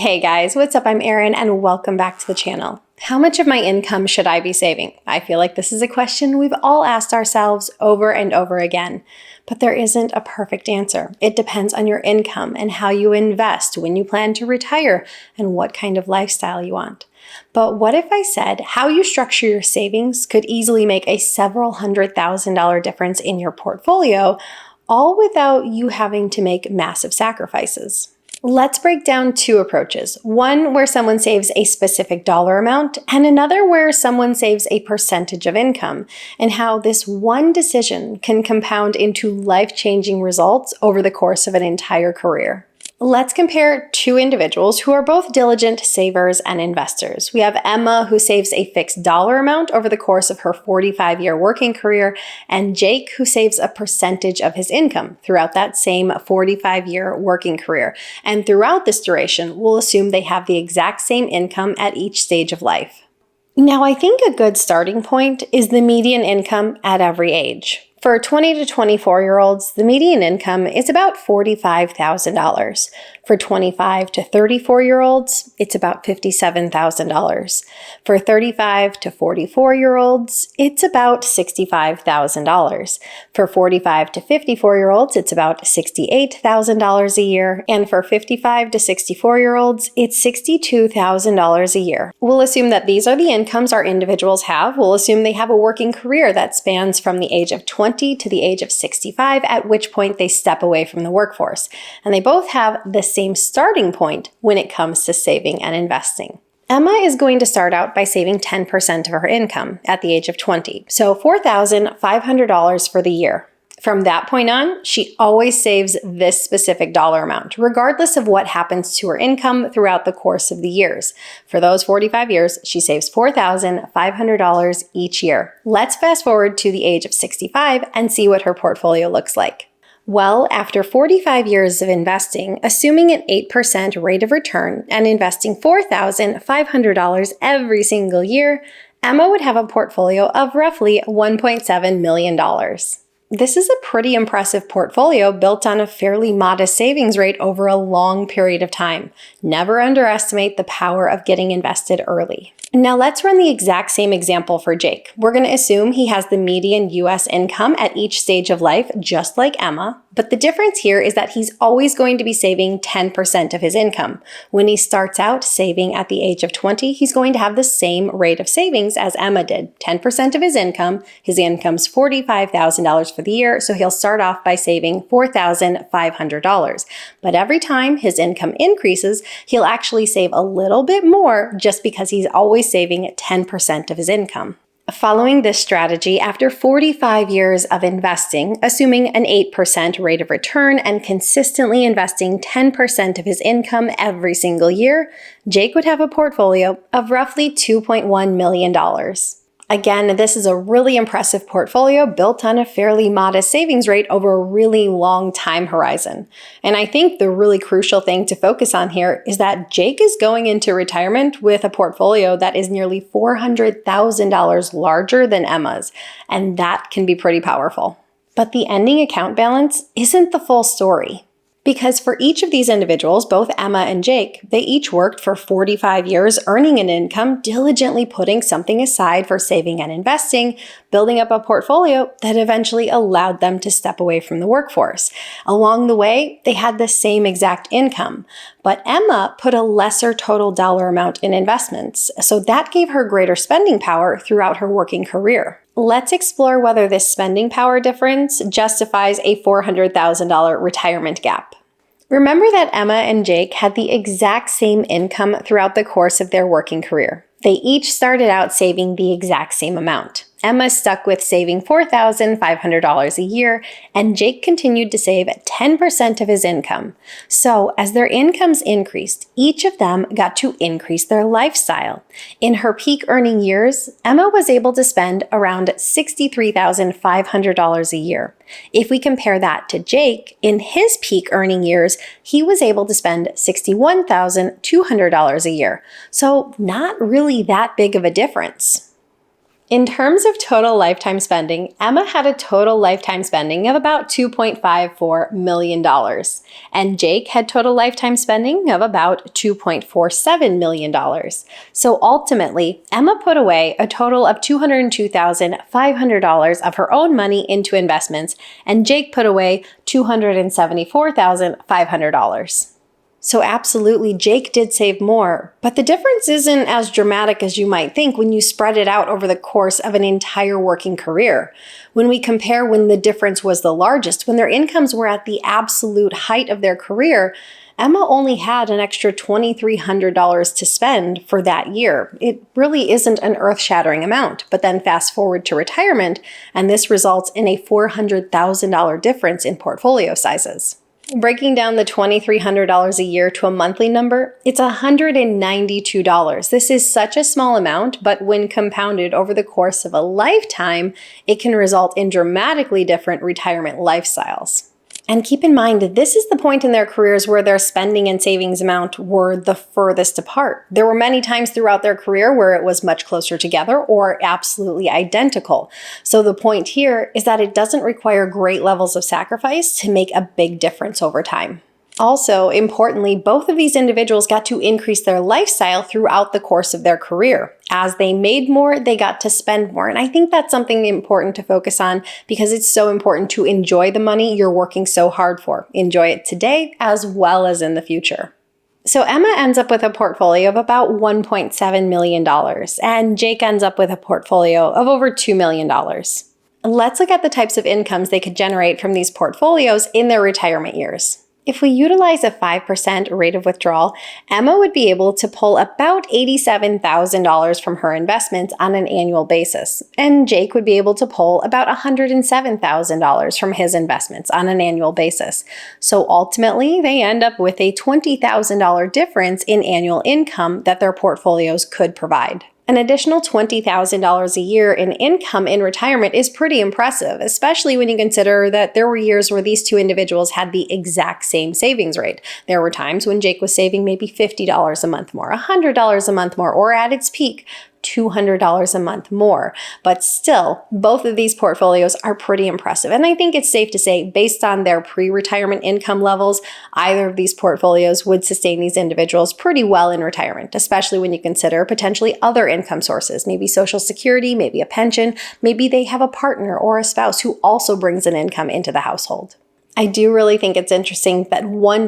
Hey guys, what's up? I'm Erin and welcome back to the channel. How much of my income should I be saving? I feel like this is a question we've all asked ourselves over and over again, but there isn't a perfect answer. It depends on your income and how you invest, when you plan to retire, and what kind of lifestyle you want. But what if I said how you structure your savings could easily make a several $100,000 difference in your portfolio, all without you having to make massive sacrifices? Let's break down two approaches. One where someone saves a specific dollar amount and another where someone saves a percentage of income, and how this one decision can compound into life-changing results over the course of an entire career. Let's compare two individuals who are both diligent savers and investors. We have Emma, who saves a fixed dollar amount over the course of her 45-year working career, and Jake, who saves a percentage of his income throughout that same 45-year working career. And throughout this duration, we'll assume they have the exact same income at each stage of life. Now, I think a good starting point is the median income at every age. For 20 to 24-year-olds, the median income is about $45,000. For 25 to 34-year-olds, it's about $57,000. For 35 to 44-year-olds, it's about $65,000. For 45 to 54-year-olds, it's about $68,000 a year. And for 55 to 64-year-olds, it's $62,000 a year. We'll assume that these are the incomes our individuals have. We'll assume they have a working career that spans from the age of 20 to the age of 65, at which point they step away from the workforce. And they both have the same starting point when it comes to saving and investing. Emma is going to start out by saving 10% of her income at the age of 20, so $4,500 for the year. From that point on, she always saves this specific dollar amount, regardless of what happens to her income throughout the course of the years. For those 45 years, she saves $4,500 each year. Let's fast forward to the age of 65 and see what her portfolio looks like. Well, after 45 years of investing, assuming an 8% rate of return and investing $4,500 every single year, Emma would have a portfolio of roughly $1.7 million. This is a pretty impressive portfolio built on a fairly modest savings rate over a long period of time. Never underestimate the power of getting invested early. Now let's run the exact same example for Jake. We're going to assume he has the median US income at each stage of life, just like Emma, but the difference here is that he's always going to be saving 10% of his income. When he starts out saving at the age of 20, he's going to have the same rate of savings as Emma did, 10% of his income. His income's $45,000 for the year, so he'll start off by saving $4,500. But every time his income increases, he'll actually save a little bit more just because he's always saving 10% of his income. Following this strategy, after 45 years of investing, assuming an 8% rate of return and consistently investing 10% of his income every single year, Jake would have a portfolio of roughly $2.1 million. Again, this is a really impressive portfolio built on a fairly modest savings rate over a really long time horizon. And I think the really crucial thing to focus on here is that Jake is going into retirement with a portfolio that is nearly $400,000 larger than Emma's, and that can be pretty powerful. But the ending account balance isn't the full story. Because for each of these individuals, both Emma and Jake, they each worked for 45 years earning an income, diligently putting something aside for saving and investing, building up a portfolio that eventually allowed them to step away from the workforce. Along the way, they had the same exact income, but Emma put a lesser total dollar amount in investments, so that gave her greater spending power throughout her working career. Let's explore whether this spending power difference justifies a $400,000 retirement gap. Remember that Emma and Jake had the exact same income throughout the course of their working career. They each started out saving the exact same amount. Emma stuck with saving $4,500 a year, and Jake continued to save 10% of his income. So, as their incomes increased, each of them got to increase their lifestyle. In her peak earning years, Emma was able to spend around $63,500 a year. If we compare that to Jake, in his peak earning years, he was able to spend $61,200 a year. So, not really that big of a difference. In terms of total lifetime spending, Emma had a total lifetime spending of about $2.54 million, and Jake had total lifetime spending of about $2.47 million. So ultimately, Emma put away a total of $202,500 of her own money into investments, and Jake put away $274,500. So absolutely, Jake did save more, but the difference isn't as dramatic as you might think when you spread it out over the course of an entire working career. When we compare when the difference was the largest, when their incomes were at the absolute height of their career, Emma only had an extra $2,300 to spend for that year. It really isn't an earth-shattering amount, but then fast forward to retirement, and this results in a $400,000 difference in portfolio sizes. Breaking down the $2,300 a year to a monthly number, it's $192. This is such a small amount, but when compounded over the course of a lifetime, it can result in dramatically different retirement lifestyles. And keep in mind, this is the point in their careers where their spending and savings amount were the furthest apart. There were many times throughout their career where it was much closer together or absolutely identical. So the point here is that it doesn't require great levels of sacrifice to make a big difference over time. Also, importantly, both of these individuals got to increase their lifestyle throughout the course of their career. As they made more, they got to spend more. And I think that's something important to focus on because it's so important to enjoy the money you're working so hard for. Enjoy it today as well as in the future. So Emma ends up with a portfolio of about $1.7 million, and Jake ends up with a portfolio of over $2 million. Let's look at the types of incomes they could generate from these portfolios in their retirement years. If we utilize a 5% rate of withdrawal, Emma would be able to pull about $87,000 from her investments on an annual basis, and Jake would be able to pull about $107,000 from his investments on an annual basis. So ultimately, they end up with a $20,000 difference in annual income that their portfolios could provide. An additional $20,000 a year in income in retirement is pretty impressive, especially when you consider that there were years where these two individuals had the exact same savings rate. There were times when Jake was saving maybe $50 a month more, $100 a month more, or at its peak, $200 a month more. But still, both of these portfolios are pretty impressive. And I think it's safe to say, based on their pre-retirement income levels, either of these portfolios would sustain these individuals pretty well in retirement, especially when you consider potentially other income sources, maybe Social Security, maybe a pension, maybe they have a partner or a spouse who also brings an income into the household. I do really think it's interesting that one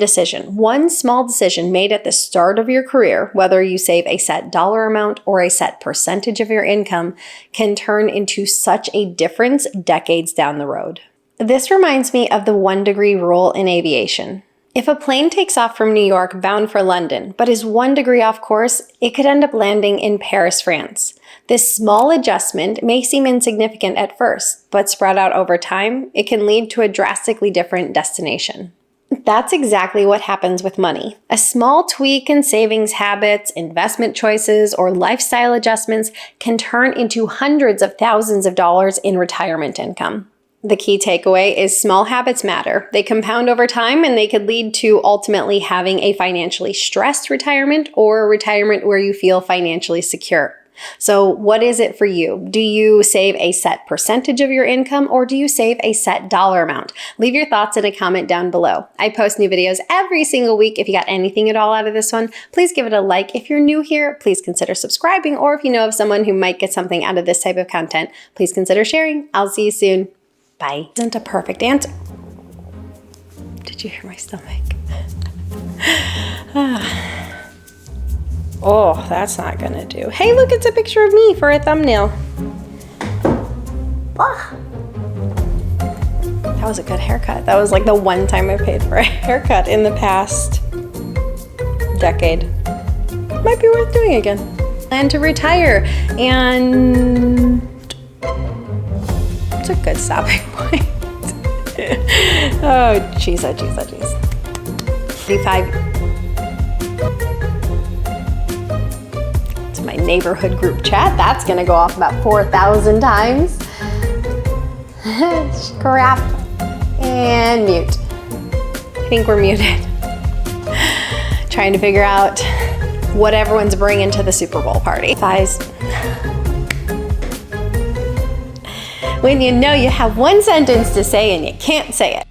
small decision made at the start of your career, whether you save a set dollar amount or a set percentage of your income, can turn into such a difference decades down the road. This reminds me of the 1 degree rule in aviation. If a plane takes off from New York bound for London, but is 1 degree off course, it could end up landing in Paris, France. This small adjustment may seem insignificant at first, but spread out over time, it can lead to a drastically different destination. That's exactly what happens with money. A small tweak in savings habits, investment choices, or lifestyle adjustments can turn into hundreds of thousands of dollars in retirement income. The key takeaway is small habits matter. They compound over time and they could lead to ultimately having a financially stressed retirement or a retirement where you feel financially secure. So what is it for you? Do you save a set percentage of your income or do you save a set dollar amount? Leave your thoughts in a comment down below. I post new videos every single week. If you got anything at all out of this one, please give it a like. If you're new here, please consider subscribing, or if you know of someone who might get something out of this type of content, please consider sharing. I'll see you soon. Bye. Isn't a perfect answer. Did you hear my stomach? Oh, that's not gonna do. Hey, look, it's a picture of me for a thumbnail. Ah. That was a good haircut. That was like the one time I paid for a haircut in the past decade. Might be worth doing again. Plan to retire, and it's a good stopping point. Oh, jeez, oh, jeez, oh, jeez. 35. My neighborhood group chat. That's gonna go off about 4,000 times. Crap. And mute. I think we're muted. Trying to figure out what everyone's bringing to the Super Bowl party. Thighs. when you know you have one sentence to say and you can't say it.